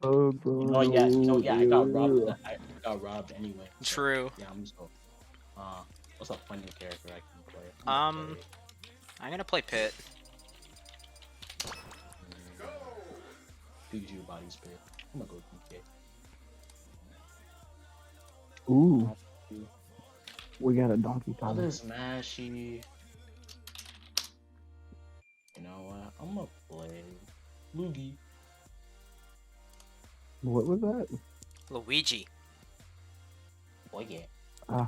Oh, bro. Yeah, I got robbed. I got robbed anyway. So, True. yeah, I'm just going. What's a funny character I can play? I'm gonna play Pit. Pikachu body spit. I'm gonna go PK. Ooh, we got a Donkey All Kong. this mashy. You know what? I'm gonna play Luigi. What was that? Luigi. Oh yeah. I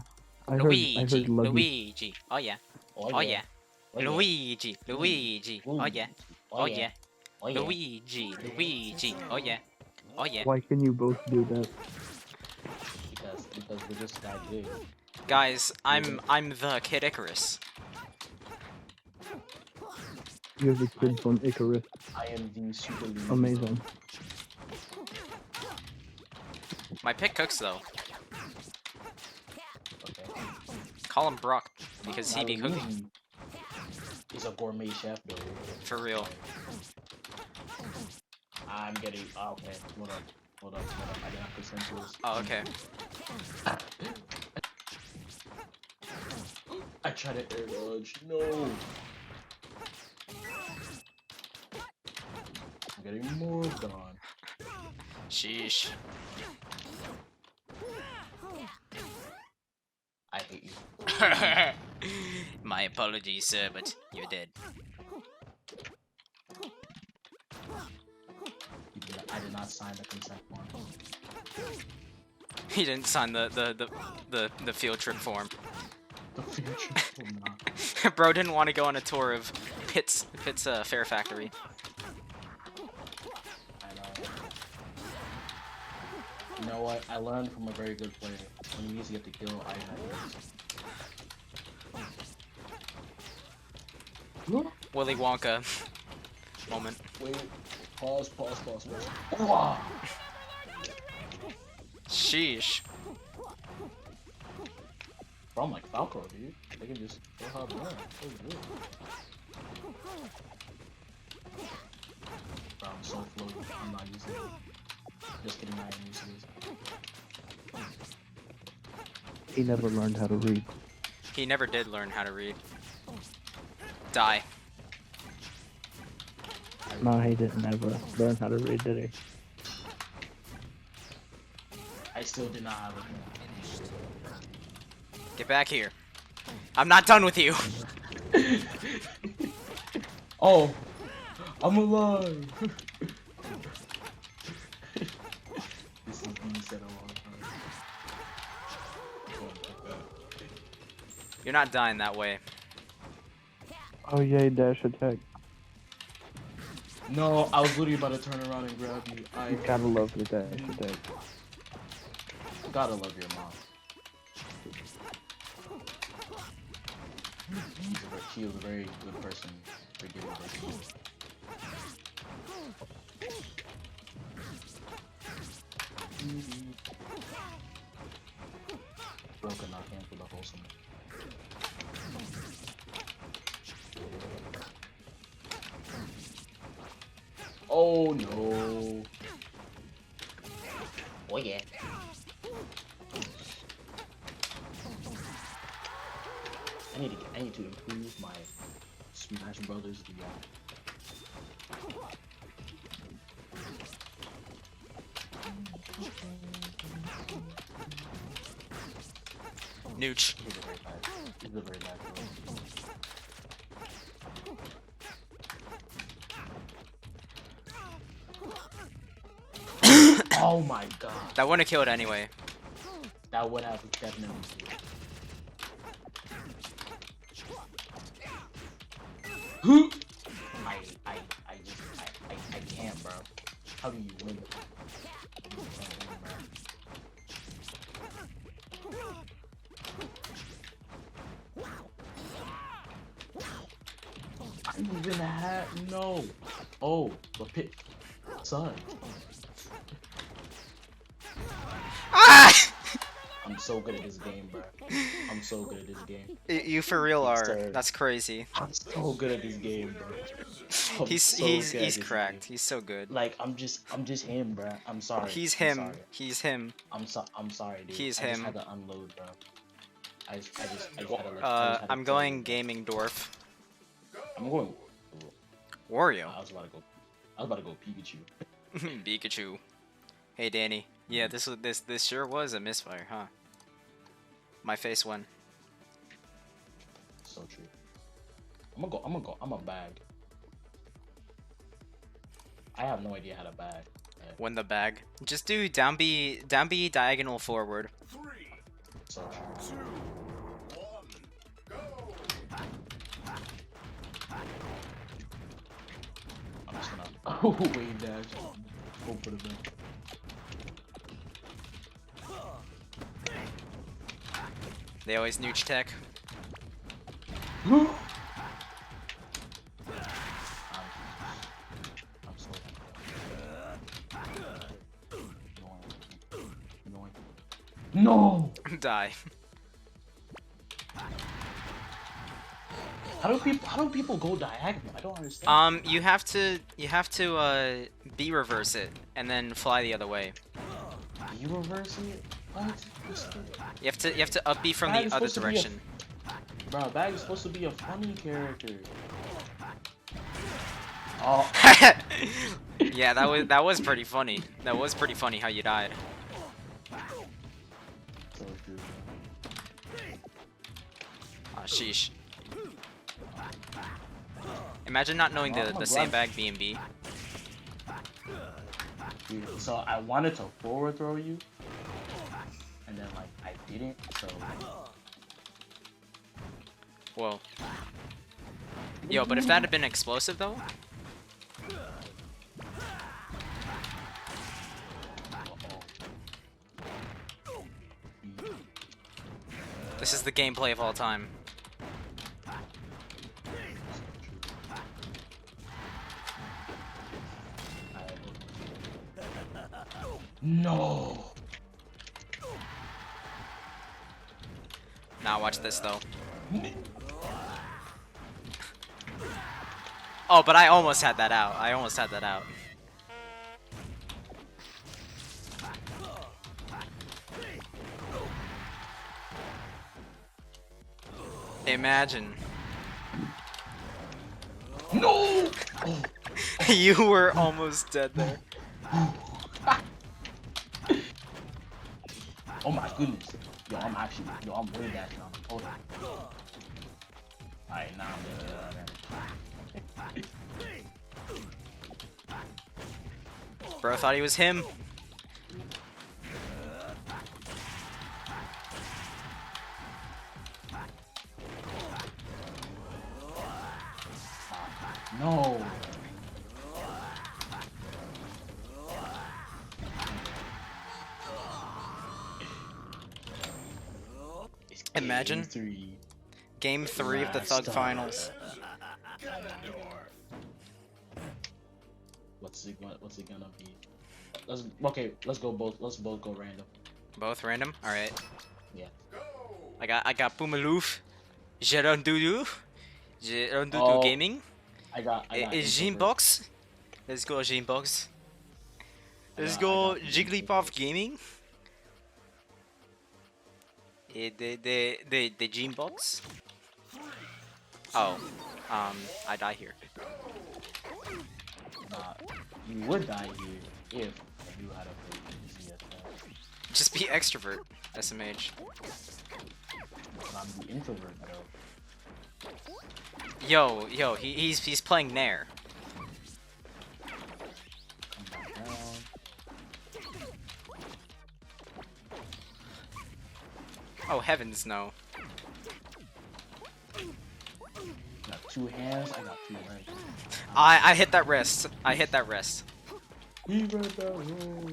Luigi. heard Luggy. Luigi. Oh yeah. Oh Oh yeah. yeah. Oh, yeah. Luigi. Luigi. Oh yeah. Oh yeah. Oh yeah. Luigi. Luigi. Oh yeah. Oh yeah. Why can you both do that? Because we're just that good. Guys, I'm the Kid Icarus. You're the kid from Icarus. I am the super league. Amazing. My pick cooks though. Okay. Call him Brock because he Now be Luigi cooking. He's a gourmet chef though. For real. I'm getting. Oh, okay. Hold up. I didn't have percentages. Oh, okay. I tried to air dodge. No. I'm getting more done. Sheesh. I hate you. My apologies, sir, but you're dead. I did not sign the consent form. He didn't sign the field trip form. The future will not. Bro didn't want to go on a tour of Pitt's Fair Factory. I know. You know what? I learned from a very good player. When you easy get to kill, I know. Willy Wonka moment. Wait. Pause. Wow. Sheesh. Bro, I'm like Falco, dude. They can just go how they want. So good. Bro, I'm so floaty. I'm not using it. Just kidding, I am using this. He never learned how to read. He never did learn how to read. Die. No, he didn't ever learn how to read, did he? I still did not have it. Get back here. I'm not done with you. Oh, I'm alive. This is being said a long time. You're not dying that way. Oh yay, dash attack. No, I was literally about to turn around and grab you. You gotta love the dash attack. Gotta love your mom. She was a very good person for giving birth to you. Broken knock in for the wholesome. Oh no. Oh yeah. I need to improve my Smash Brothers VR. Nooch. This is very bad. This is a very bad throw. Oh my god. That wouldn't have killed anyway. That would have definitely killed. I can't, bro. How do you win? I didn't even have no. Oh, the pit, son. Ah! I'm so good at this game, bro. I'm so good at this game. You for real Yes, are. sir. That's crazy. I'm so good at this game, bro. I'm He's so he's good at he's this cracked. game. He's so good. Like I'm just him, bro. I'm sorry. He's I'm him. sorry. He's him. I'm sorry, dude. He's I just him. had to unload, bro. I just had to let. I'm going gaming dwarf. I'm going. Wario. I was about to go Pikachu. Pikachu. Hey Danny. Yeah, this sure was a misfire, huh? My face won. So true. I'm a bag. I have no idea how to bag. Win the bag. Just do down B diagonal forward. So true. I'm just gonna. Oh, wait, dash. Go for the back. They always nooch tech. I'm so no. Die. How do people go diagonal? I don't understand. You have to B reverse it and then fly the other way. You reverse it? What? You have to up B from Bag the is other supposed to be direction. Bro, Bag is supposed to be a funny character. Oh. Yeah, that was pretty funny. That was pretty funny how you died. So true. Ah, sheesh. Imagine not knowing the same bag B and B. Dude, so I wanted to forward throw you, and then like I didn't. So. Whoa. Yo, but if that had been explosive though. This is the gameplay of all time. No. Now watch this though. Oh, but I almost had that out. I almost had that out. Imagine. No. You were almost dead there. Oh my goodness. Yo, I'm way back now. Hold on. Alright, now I'm Bro thought he was him. No. Imagine. Game 3 of the Thug Finals. What's it gonna be? Let's go both. Let's both go random. Both random? Alright. Yeah. I got Boomaloof. Gerondudu. Gerondudu Oh, Gaming. I got Jinbox. Let's go Jinbox. Let's go Jigglypuff Gaming. The Jinbox. Oh, I die here. Nah, you would die here if I knew how to play ZSF. Just be extrovert, SMH. I'm the introvert though. Yo, he's playing Nair. Come back down. Oh heavens no. Got two hands. I got two legs. I hit that wrist. I hit that wrist. He read that rule.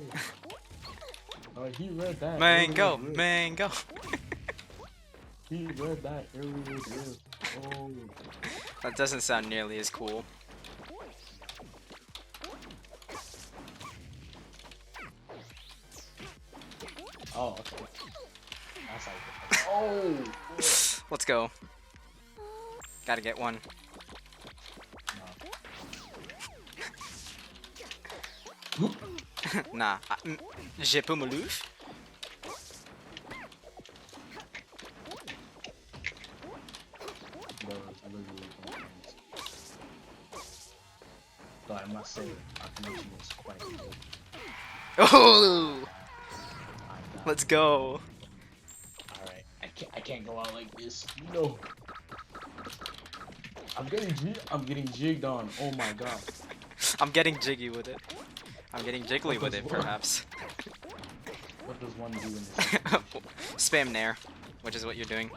He read that. Mango, mango. He read that area. Oh. That doesn't sound nearly as cool. Oh, okay. That's how you get. Oh. Let's go. Gotta get one. No. Nah. Je peux me leave? Bro, it's literally going Though I must say, our connection is quite good. Oh! I'm not. Let's go. Alright, I can't go out like this. No. I'm getting jigged on. Oh my god. I'm getting jiggy with it. I'm getting jiggly What with does it, one- perhaps. What does one do in this situation? Spam nair, which is what you're doing.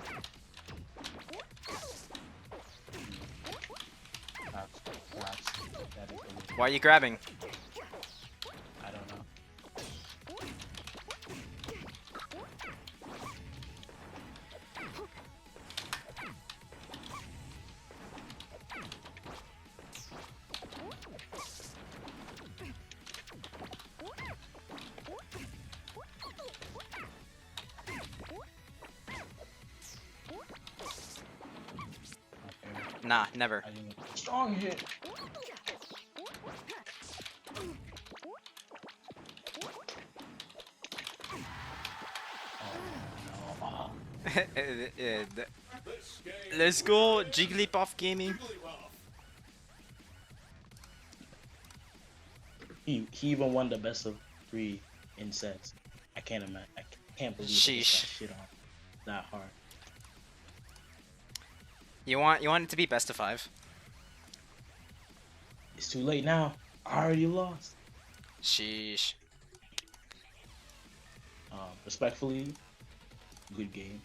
Perhaps that is the way. Why are you grabbing? I don't know. Okay. Nah, never. I didn't. Strong hit. Oh, Let's go, Jigglypuff Gaming. He even won the best of 3 in sets. I can't imagine. I can't believe he gets that Sheesh. shit on that hard. You want it to be best of 5? It's too late now. I already lost. Sheesh. Respectfully, good game.